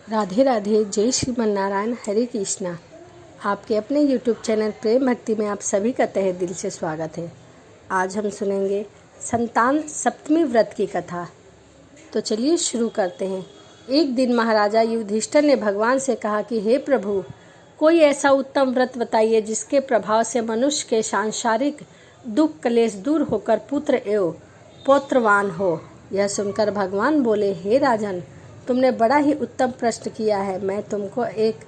राधे राधे, जय श्रीमन नारायण, हरे कृष्णा। आपके अपने YouTube चैनल प्रेम भक्ति में आप सभी का तहे दिल से स्वागत है। आज हम सुनेंगे संतान सप्तमी व्रत की कथा। तो चलिए शुरू करते हैं। एक दिन महाराजा युधिष्ठिर ने भगवान से कहा कि हे प्रभु, कोई ऐसा उत्तम व्रत बताइए जिसके प्रभाव से मनुष्य के सांसारिक दुख क्लेश दूर होकर पुत्र एवं पौत्रवान हो। यह सुनकर भगवान बोले, हे राजन, तुमने बड़ा ही उत्तम प्रश्न किया है। मैं तुमको एक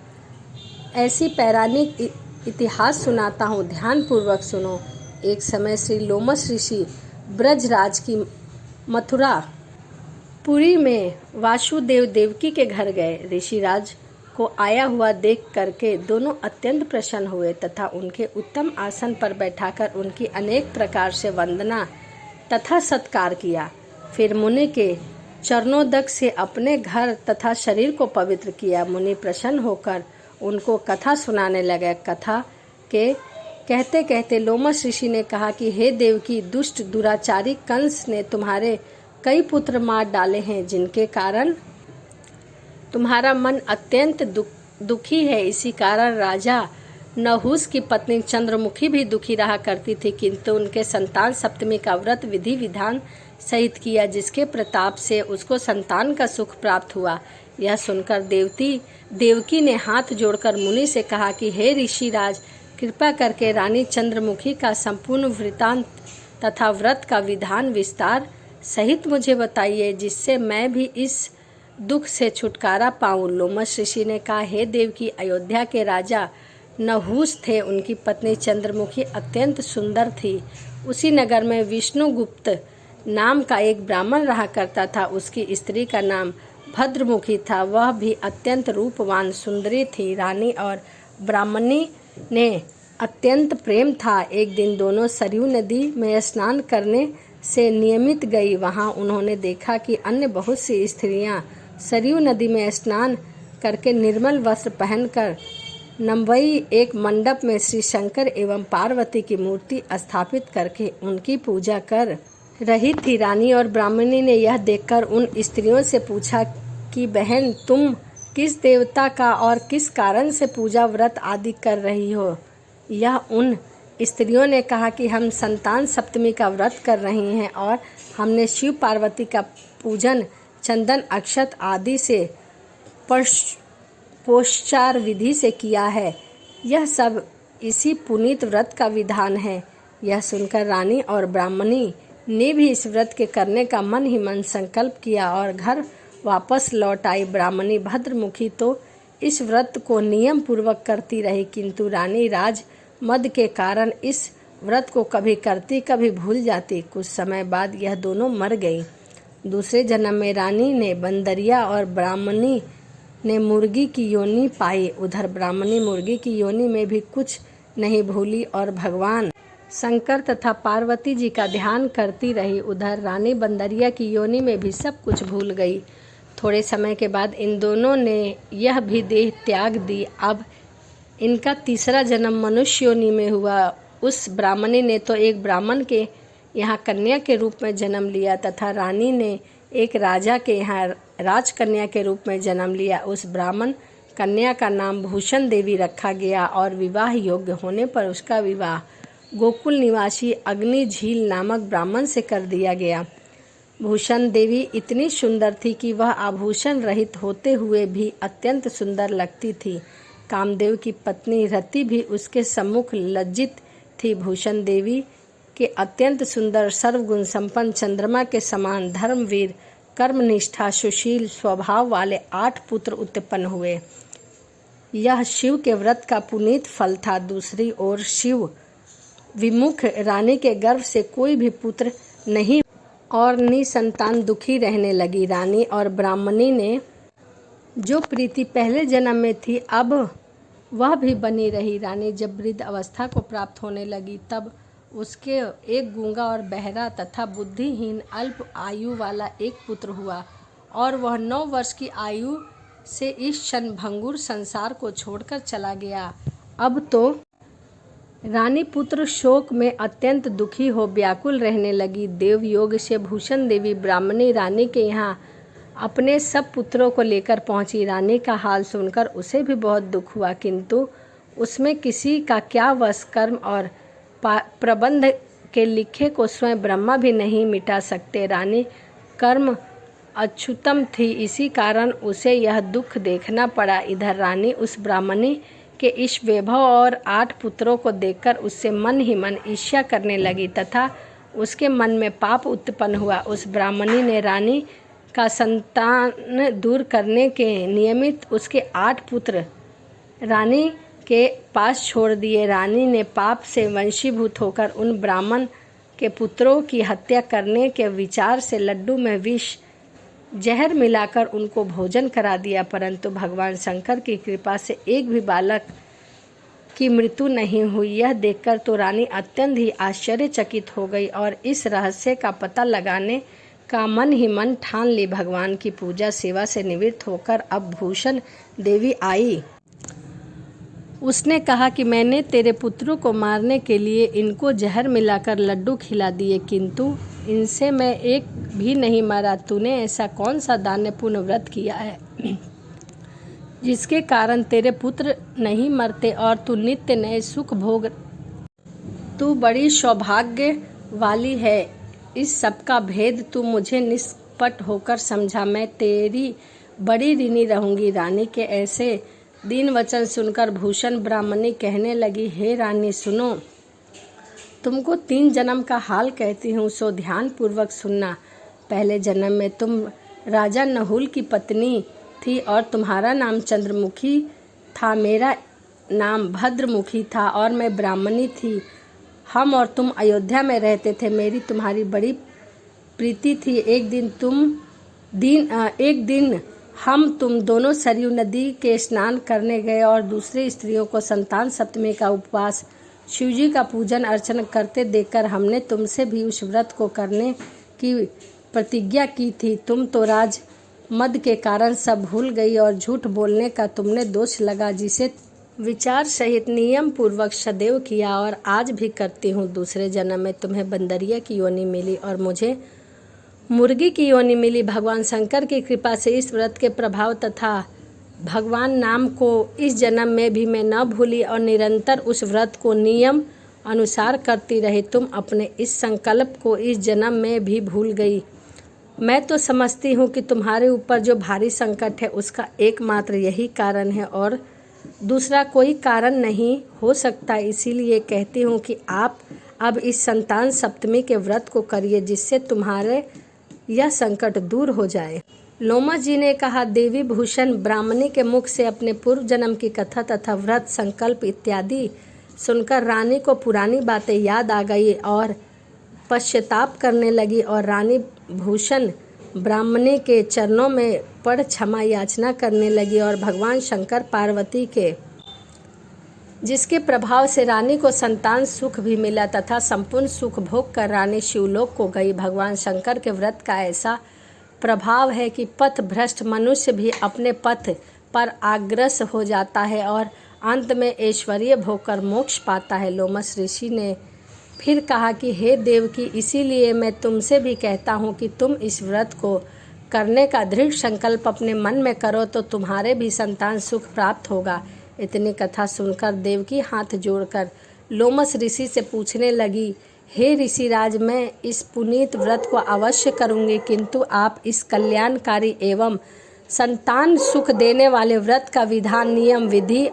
ऐसी पौराणिक इतिहास सुनाता हूँ, ध्यान पूर्वक सुनो। एक समय श्री लोमश ऋषि ब्रजराज की मथुरा पुरी में वासुदेव देवकी के घर गए। ऋषिराज को आया हुआ देख करके दोनों अत्यंत प्रसन्न हुए तथा उनके उत्तम आसन पर बैठाकर उनकी अनेक प्रकार से वंदना तथा सत्कार किया। फिर मुनि के चरणोदक से अपने घर तथा शरीर को पवित्र किया। मुनि प्रसन्न होकर उनको कथा सुनाने लगे। कथा के कहते कहते लोमश ऋषि ने कहा कि हे देवकी, दुष्ट दुराचारी कंस ने तुम्हारे कई पुत्र मार डाले हैं, जिनके कारण तुम्हारा मन अत्यंत दुखी है। इसी कारण राजा नहुस की पत्नी चंद्रमुखी भी दुखी रहा करती थी, किंतु उनके संतान सप्तमी का व्रत विधि विधान सहित किया, जिसके प्रताप से उसको संतान का सुख प्राप्त हुआ। यह सुनकर देवकी ने हाथ जोड़कर मुनि से कहा कि हे ऋषिराज, कृपा करके रानी चंद्रमुखी का संपूर्ण वृत्तांत तथा व्रत का विधान विस्तार सहित मुझे बताइए, जिससे मैं भी इस दुख से छुटकारा पाऊं। लोमश ऋषि ने कहा, हे देवकी, अयोध्या के राजा नहुस थे। उनकी पत्नी चंद्रमुखी अत्यंत सुंदर थी। उसी नगर में विष्णुगुप्त नाम का एक ब्राह्मण रहा करता था। उसकी स्त्री का नाम भद्रमुखी था। वह भी अत्यंत रूपवान सुंदरी थी। रानी और ब्राह्मणी ने अत्यंत प्रेम था। एक दिन दोनों सरयू नदी में स्नान करने से नियमित गई। वहां उन्होंने देखा कि अन्य बहुत सी स्त्रियां सरयू नदी में स्नान करके निर्मल वस्त्र पहनकर नंबई एक मंडप में श्री शंकर एवं पार्वती की मूर्ति स्थापित करके उनकी पूजा कर रही थी। रानी और ब्राह्मणी ने यह देखकर उन स्त्रियों से पूछा कि बहन, तुम किस देवता का और किस कारण से पूजा व्रत आदि कर रही हो? यह उन स्त्रियों ने कहा कि हम संतान सप्तमी का व्रत कर रही हैं और हमने शिव पार्वती का पूजन चंदन अक्षत आदि से पोषचार विधि से किया है। यह सब इसी पुनीत व्रत का विधान है। यह सुनकर रानी और ब्राह्मणी ने भी इस व्रत के करने का मन ही मन संकल्प किया और घर वापस लौट आई। ब्राह्मणी भद्रमुखी तो इस व्रत को नियम पूर्वक करती रही, किंतु रानी राज मद के कारण इस व्रत को कभी करती कभी भूल जाती। कुछ समय बाद यह दोनों मर गई। दूसरे जन्म में रानी ने बंदरिया और ब्राह्मणी ने मुर्गी की योनि पाई। उधर ब्राह्मणी मुर्गी की योनि में भी कुछ नहीं भूली और भगवान शंकर तथा पार्वती जी का ध्यान करती रही। उधर रानी बंदरिया की योनि में भी सब कुछ भूल गई। थोड़े समय के बाद इन दोनों ने यह भी देह त्याग दी। अब इनका तीसरा जन्म मनुष्य योनि में हुआ। उस ब्राह्मणी ने तो एक ब्राह्मण के यहाँ कन्या के रूप में जन्म लिया तथा रानी ने एक राजा के यहाँ राजकन्या के रूप में जन्म लिया। उस ब्राह्मण कन्या का नाम भूषण देवी रखा गया और विवाह योग्य होने पर उसका विवाह गोकुल निवासी अग्नि झील नामक ब्राह्मण से कर दिया गया। भूषण देवी इतनी सुंदर थी कि वह आभूषण रहित होते हुए भी अत्यंत सुंदर लगती थी। कामदेव की पत्नी रति भी उसके सम्मुख लज्जित थी। भूषण देवी के अत्यंत सुंदर सर्वगुण संपन्न चंद्रमा के समान धर्मवीर कर्मनिष्ठा सुशील स्वभाव वाले 8 पुत्र उत्पन्न हुए। यह शिव के व्रत का पुनीत फल था। दूसरी ओर शिव विमुख रानी के गर्भ से कोई भी पुत्र नहीं और निसंतान दुखी रहने लगी। रानी और ब्राह्मणी ने जो प्रीति पहले जन्म में थी, अब वह भी बनी रही। रानी जब वृद्ध अवस्था को प्राप्त होने लगी, तब उसके एक गूंगा और बहरा तथा बुद्धिहीन अल्प आयु वाला एक पुत्र हुआ और वह 9 वर्ष की आयु से इस क्षण भंगुर संसार को छोड़कर चला गया। अब तो रानी पुत्र शोक में अत्यंत दुखी हो व्याकुल रहने लगी। देव योग से भूषण देवी ब्राह्मणी रानी के यहाँ अपने सब पुत्रों को लेकर पहुंची। रानी का हाल सुनकर उसे भी बहुत दुख हुआ, किंतु उसमें किसी का क्या वश। कर्म और प्रबंध के लिखे को स्वयं ब्रह्मा भी नहीं मिटा सकते। रानी कर्म अछूतम थी, इसी कारण उसे यह दुख देखना पड़ा। इधर रानी उस ब्राह्मणी के इस वैभव और 8 पुत्रों को देखकर उससे मन ही मन ईर्ष्या करने लगी तथा उसके मन में पाप उत्पन्न हुआ। उस ब्राह्मणी ने रानी का संतान दूर करने के निमित्त उसके 8 पुत्र रानी के पास छोड़ दिए। रानी ने पाप से वंशीभूत होकर उन ब्राह्मण के पुत्रों की हत्या करने के विचार से लड्डू में विष जहर मिलाकर उनको भोजन करा दिया, परंतु भगवान शंकर की कृपा से एक भी बालक की मृत्यु नहीं हुई। यह देखकर तो रानी अत्यंत ही आश्चर्यचकित हो गई और इस रहस्य का पता लगाने का मन ही मन ठान ली। भगवान की पूजा सेवा से निवृत्त होकर अब भूषण देवी आई। उसने कहा कि मैंने तेरे पुत्रों को मारने के लिए इनको जहर मिलाकर लड्डू खिला दिए, किंतु इनसे मैं एक भी नहीं मारा। तूने ऐसा कौन सा दानपूर्ण व्रत किया है जिसके कारण तेरे पुत्र नहीं मरते और तू नित्य नए सुख भोग। तू बड़ी सौभाग्य वाली है। इस सब का भेद तू मुझे निष्पट होकर समझा, मैं तेरी बड़ी ऋणी रहूंगी। रानी के ऐसे दीन वचन सुनकर भूषण ब्राह्मणी कहने लगी, हे रानी सुनो, तुमको 3 जन्म का हाल कहती हूँ, सो ध्यान पूर्वक सुनना। पहले जन्म में तुम राजा नहुल की पत्नी थी और तुम्हारा नाम चंद्रमुखी था, मेरा नाम भद्रमुखी था और मैं ब्राह्मणी थी। हम और तुम अयोध्या में रहते थे, मेरी तुम्हारी बड़ी प्रीति थी। एक दिन हम तुम दोनों सरयू नदी के स्नान करने गए और दूसरी स्त्रियों को संतान सप्तमी का उपवास शिवजी का पूजन अर्चन करते देखकर हमने तुमसे भी उस व्रत को करने की प्रतिज्ञा की थी। तुम तो राज मद के कारण सब भूल गई और झूठ बोलने का तुमने दोष लगा, जिसे विचार सहित नियम पूर्वक सदैव किया और आज भी करती हूँ। दूसरे जन्म में तुम्हें बंदरिया की योनि मिली और मुझे मुर्गी की योनि मिली। भगवान शंकर की कृपा से इस व्रत के प्रभाव तथा भगवान नाम को इस जन्म में भी मैं न भूली और निरंतर उस व्रत को नियम अनुसार करती रही। तुम अपने इस संकल्प को इस जन्म में भी भूल गई। मैं तो समझती हूँ कि तुम्हारे ऊपर जो भारी संकट है उसका एकमात्र यही कारण है और दूसरा कोई कारण नहीं हो सकता। इसीलिए कहती हूँ कि आप अब इस संतान सप्तमी के व्रत को करिए, जिससे तुम्हारे यह संकट दूर हो जाए। लोमस जी ने कहा, देवी भूषण ब्राह्मणी के मुख से अपने पूर्व जन्म की कथा तथा व्रत संकल्प इत्यादि सुनकर रानी को पुरानी बातें याद आ गई और पश्चाताप करने लगी और रानी भूषण ब्राह्मणी के चरणों में पड़ क्षमा याचना करने लगी और भगवान शंकर पार्वती के जिसके प्रभाव से रानी को संतान सुख भी मिला तथा संपूर्ण सुख भोग कर रानी शिवलोक को गई। भगवान शंकर के व्रत का ऐसा प्रभाव है कि पथ भ्रष्ट मनुष्य भी अपने पथ पर अग्रसर हो जाता है और अंत में ऐश्वर्य भोग कर मोक्ष पाता है। लोमस ऋषि ने फिर कहा कि हे देवकी, इसीलिए मैं तुमसे भी कहता हूँ कि तुम इस व्रत को करने का दृढ़ संकल्प अपने मन में करो तो तुम्हारे भी संतान सुख प्राप्त होगा। इतनी कथा सुनकर देवकी हाथ जोड़कर लोमस ऋषि से पूछने लगी, हे ऋषिराज, मैं इस पुनीत व्रत को अवश्य करूँगी, किंतु आप इस कल्याणकारी एवं संतान सुख देने वाले व्रत का विधान नियम विधि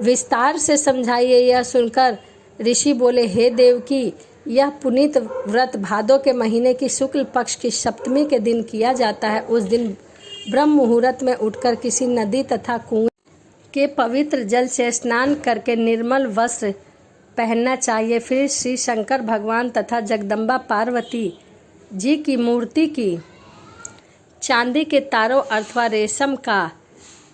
विस्तार से समझाइए। यह सुनकर ऋषि बोले, हे देवकी, यह पुनीत व्रत भादों के महीने की शुक्ल पक्ष की सप्तमी के दिन किया जाता है। उस दिन ब्रह्म मुहूर्त में उठकर किसी नदी तथा कुएं के पवित्र जल से स्नान करके निर्मल वस्त्र पहनना चाहिए। फिर श्री शंकर भगवान तथा जगदम्बा पार्वती जी की मूर्ति की चांदी के तारों अथवा रेशम का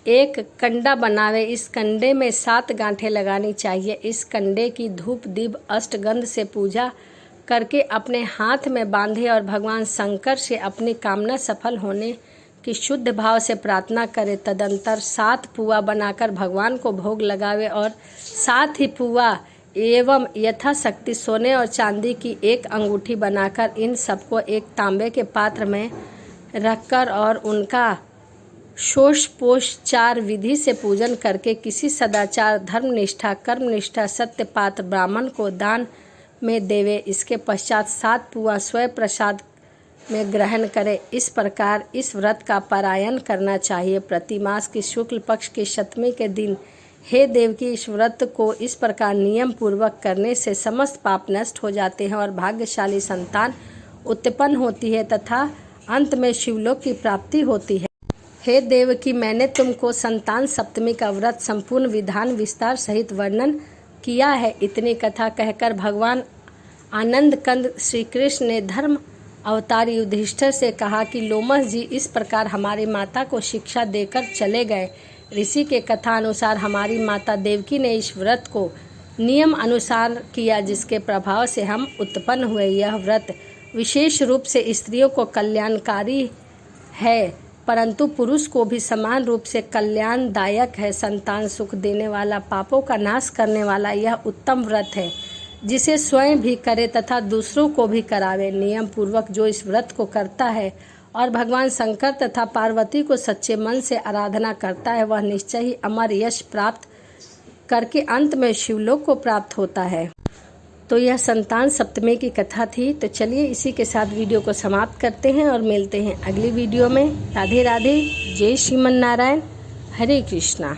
एक कंडा बनावे। इस कंडे में 7 गांठें लगानी चाहिए। इस कंडे की धूप दीप अष्टगंध से पूजा करके अपने हाथ में बांधे और भगवान शंकर से अपनी कामना सफल होने की शुद्ध भाव से प्रार्थना करे। तदंतर 7 पुआ बनाकर भगवान को भोग लगावे और 7 ही पुआ एवं यथाशक्ति सोने और चांदी की एक अंगूठी बनाकर इन सबको एक तांबे के पात्र में रखकर और उनका षोडशोपचार विधि से पूजन करके किसी सदाचार, धर्मनिष्ठा, कर्मनिष्ठा, सत्यपात्र ब्राह्मण को दान में देवे। इसके पश्चात 7 पुआ स्वयं प्रसाद में ग्रहण करे। इस प्रकार इस व्रत का पारायण करना चाहिए। प्रतिमास की शुक्ल पक्ष की सप्तमी के दिन हे देवकी, इस व्रत को इस प्रकार नियम पूर्वक करने से समस्त पाप नष्ट हो जाते हैं और भाग्यशाली संतान उत्पन्न होती है तथा अंत में शिवलोक की प्राप्ति होती है। हे देवकी, मैंने तुमको संतान सप्तमी का व्रत संपूर्ण विधान विस्तार सहित वर्णन किया है। इतनी कथा कहकर भगवान आनंद कंद श्री कृष्ण ने धर्म अवतार युधिष्ठिर से कहा कि लोमस जी इस प्रकार हमारी माता को शिक्षा देकर चले गए। ऋषि के कथा अनुसार हमारी माता देवकी ने इस व्रत को नियम अनुसार किया, जिसके प्रभाव से हम उत्पन्न हुए। यह व्रत विशेष रूप से स्त्रियों को कल्याणकारी है, परंतु पुरुष को भी समान रूप से कल्याणदायक है। संतान सुख देने वाला, पापों का नाश करने वाला यह उत्तम व्रत है, जिसे स्वयं भी करे तथा दूसरों को भी करावे। नियम पूर्वक जो इस व्रत को करता है और भगवान शंकर तथा पार्वती को सच्चे मन से आराधना करता है, वह निश्चय ही अमर यश प्राप्त करके अंत में शिवलोक को प्राप्त होता है। तो यह संतान सप्तमी की कथा थी। तो चलिए इसी के साथ वीडियो को समाप्त करते हैं और मिलते हैं अगली वीडियो में। राधे राधे, जय श्रीमन नारायण, हरे कृष्णा।